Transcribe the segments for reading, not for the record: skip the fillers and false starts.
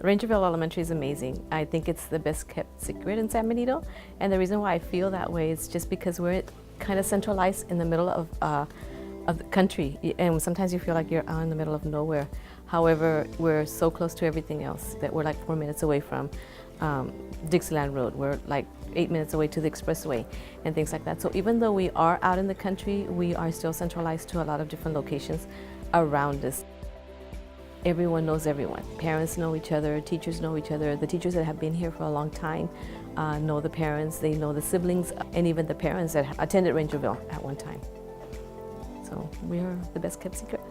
Rangerville Elementary is amazing. I think it's the best kept secret in San Benito, and the reason why I feel that way is just because we're kind of centralized in the middle of the country, and sometimes you feel like you're out in the middle of nowhere. However, we're so close to everything else that we're like 4 minutes away from Dixieland Road. We're like 8 minutes away to the expressway and things like that. So even though we are out in the country, we are still centralized to a lot of different locations around us. Everyone knows everyone. Parents know each other, teachers know each other. The teachers that have been here for a long time know the parents, they know the siblings, and even the parents that attended Rangerville at one time. So we are the best kept secret.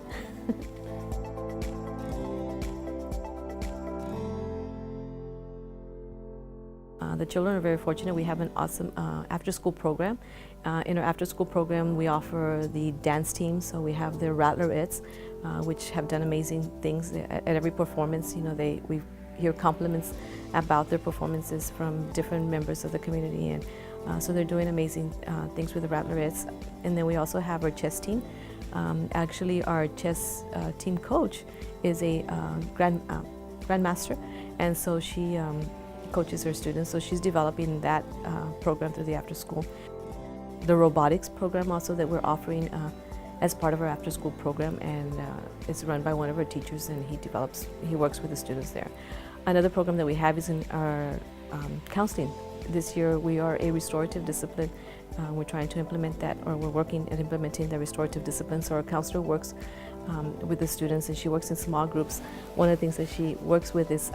The children are very fortunate. We have an awesome after-school program. In our after-school program, we offer the dance team. So we have the Rattlerettes, which have done amazing things at every performance. You know, we hear compliments about their performances from different members of the community, and so they're doing amazing things with the Rattlerettes. And then we also have our chess team. Actually, our chess team coach is a grandmaster, and so she coaches her students, so she's developing that program through the after school. The robotics program also that we're offering as part of our after school program, and it's run by one of our teachers, and he works with the students there. Another program that we have is in our counseling. This year we are a restorative discipline. We're trying to implement that, or we're working at implementing the restorative discipline. So our counselor works with the students, and she works in small groups. One of the things that she works with is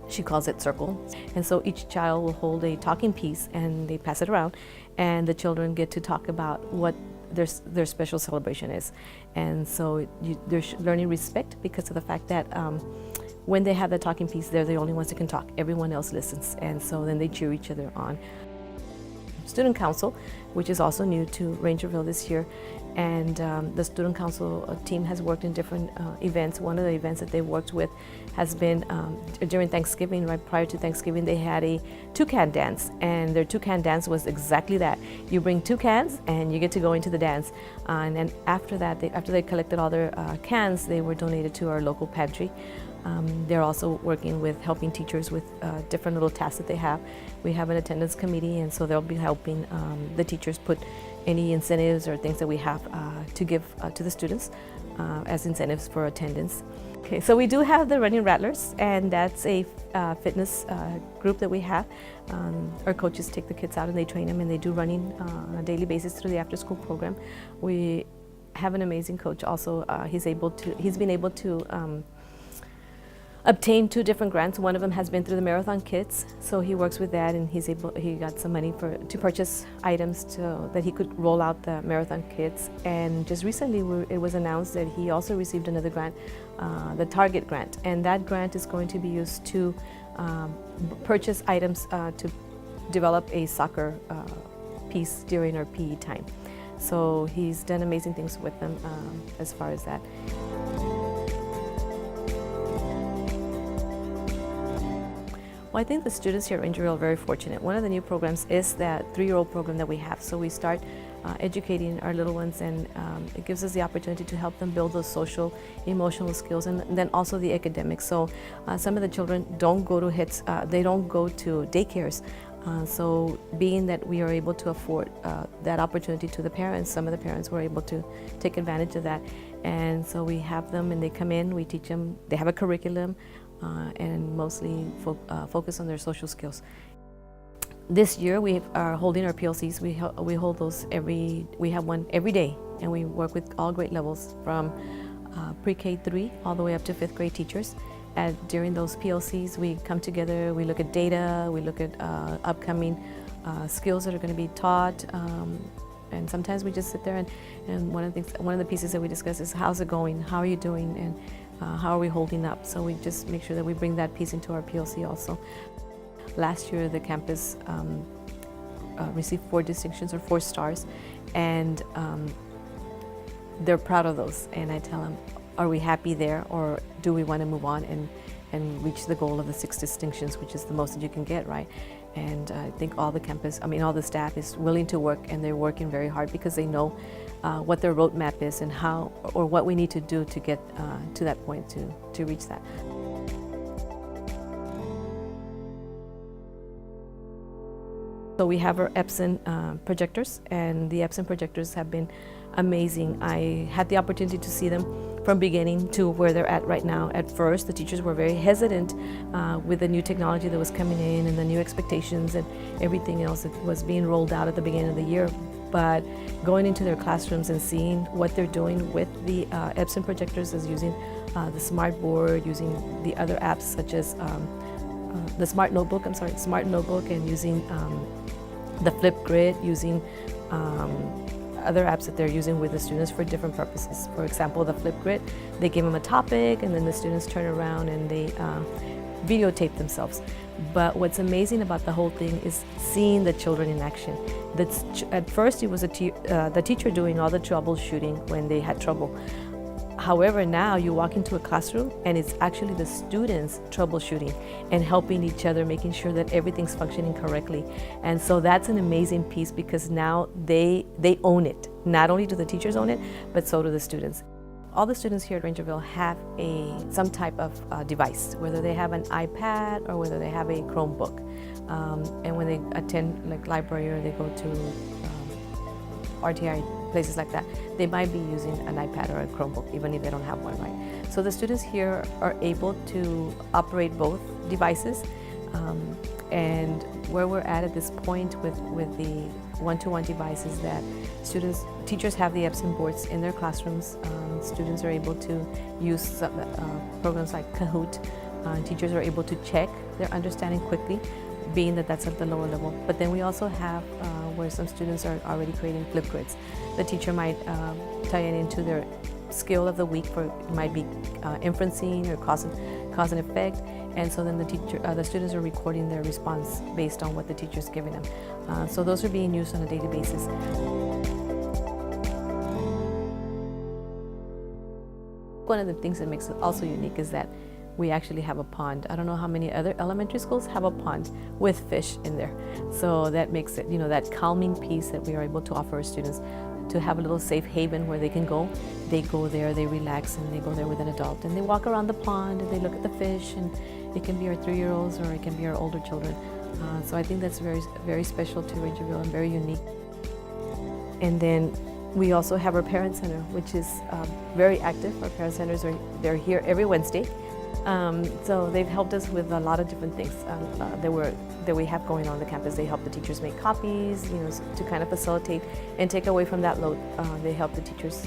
she calls it circle. And so each child will hold a talking piece and they pass it around, and the children get to talk about what their special celebration is. And so they're learning respect because of the fact that when they have the talking piece, they're the only ones that can talk. Everyone else listens, and so then they cheer each other on. Student Council, which is also new to Rangerville this year, and the Student Council team has worked in different events. One of the events that they worked with has been during Thanksgiving. Right prior to Thanksgiving, they had a toucan dance, and their toucan dance was exactly that. You bring two cans and you get to go into the dance, and then after that, after they collected all their cans, they were donated to our local pantry. They're also working with helping teachers with different little tasks that they have. We have an attendance committee, and so they'll be helping the teachers put any incentives or things that we have to give to the students as incentives for attendance. Okay, so we do have the Running Rattlers, and that's a fitness group that we have. Our coaches take the kids out and they train them, and they do running on a daily basis through the after-school program. We have an amazing coach also. He's been able to obtained 2 different grants. One of them has been through the Marathon Kids, so he works with that, and he got some money to purchase items that he could roll out the Marathon Kids. And just recently it was announced that he also received another grant, the Target grant, and that grant is going to be used to purchase items to develop a soccer piece during our PE time. So he's done amazing things with them as far as that. Well, I think the students here at Rangerville are very fortunate. One of the new programs is that 3-year-old program that we have. So we start educating our little ones, and it gives us the opportunity to help them build those social, emotional skills, and then also the academics. So some of the children don't go to they don't go to daycares. So being that we are able to afford that opportunity to the parents, some of the parents were able to take advantage of that. And so we have them, and they come in, we teach them, they have a curriculum, and mostly focus on their social skills. This year we are holding our PLCs. We hold those we have one every day, and we work with all grade levels from pre-K 3 all the way up to 5th grade teachers. And during those PLCs, we come together, we look at data, we look at upcoming skills that are going to be taught, and sometimes we just sit there and one of the pieces that we discuss is, how's it going, how are you doing, and how are we holding up? So we just make sure that we bring that piece into our PLC also. Last year, the campus received 4 distinctions, or 4 stars, and they're proud of those. And I tell them, are we happy there, or do we want to move on and reach the goal of the 6 distinctions, which is the most that you can get, right? And I think all the staff is willing to work, and they're working very hard because they know what their roadmap is and how, or what we need to do to get to that point to reach that. So we have our Epson projectors, and the Epson projectors have been amazing. I had the opportunity to see them from beginning to where they're at right now. At first, the teachers were very hesitant with the new technology that was coming in and the new expectations and everything else that was being rolled out at the beginning of the year. But going into their classrooms and seeing what they're doing with the Epson projectors is using the smart board, using the other apps such as the smart notebook, and using the flip grid, using other apps that they're using with the students for different purposes. For example, the flip grid, they give them a topic and then the students turn around and they videotape themselves. But what's amazing about the whole thing is seeing the children in action. At first, it was the teacher doing all the troubleshooting when they had trouble. However, now you walk into a classroom and it's actually the students troubleshooting and helping each other, making sure that everything's functioning correctly. And so that's an amazing piece because now they own it. Not only do the teachers own it, but so do the students. All the students here at Rangerville have some type of device, whether they have an iPad or whether they have a Chromebook. And when they attend like library or they go to RTI, places like that, they might be using an iPad or a Chromebook, even if they don't have one, right? So the students here are able to operate both devices. And where we're at this point with the one-to-one devices that teachers have the Epson boards in their classrooms. Students are able to use programs like Kahoot. Teachers are able to check their understanding quickly, being that that's at the lower level. But then we also have where some students are already creating flip grids. The teacher might tie it into their skill of the week, it might be inferencing or cause and effect. And so then the students are recording their response based on what the teacher's giving them. So those are being used on a daily basis. One of the things that makes it also unique is that we actually have a pond. I don't know how many other elementary schools have a pond with fish in there. So that makes it, that calming piece that we are able to offer our students, to have a little safe haven where they can go. They go there, they relax, and they go there with an adult. And they walk around the pond and they look at the fish, and it can be our 3-year-olds or it can be our older children. So I think that's very, very special to Rangerville and very unique. And then we also have our Parent Center, which is very active. Our Parent Centers they're here every Wednesday. So they've helped us with a lot of different things that we have going on the campus. They help the teachers make copies, to kind of facilitate and take away from that load. They help the teachers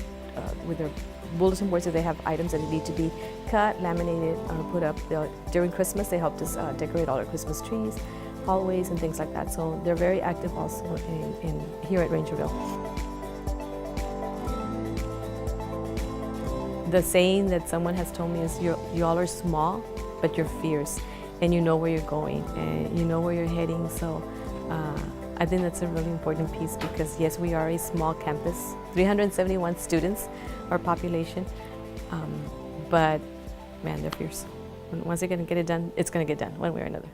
with their bulletin boards if they have items that need to be cut, laminated, or put up. During Christmas, they helped us decorate all our Christmas trees, hallways, and things like that. So they're very active also here at Rangerville. The saying that someone has told me is, y'all are small, but you're fierce, and you know where you're going, and you know where you're heading. So I think that's a really important piece because, yes, we are a small campus, 371 students, our population, but man, they're fierce. Once they're going to get it done, it's going to get done one way or another.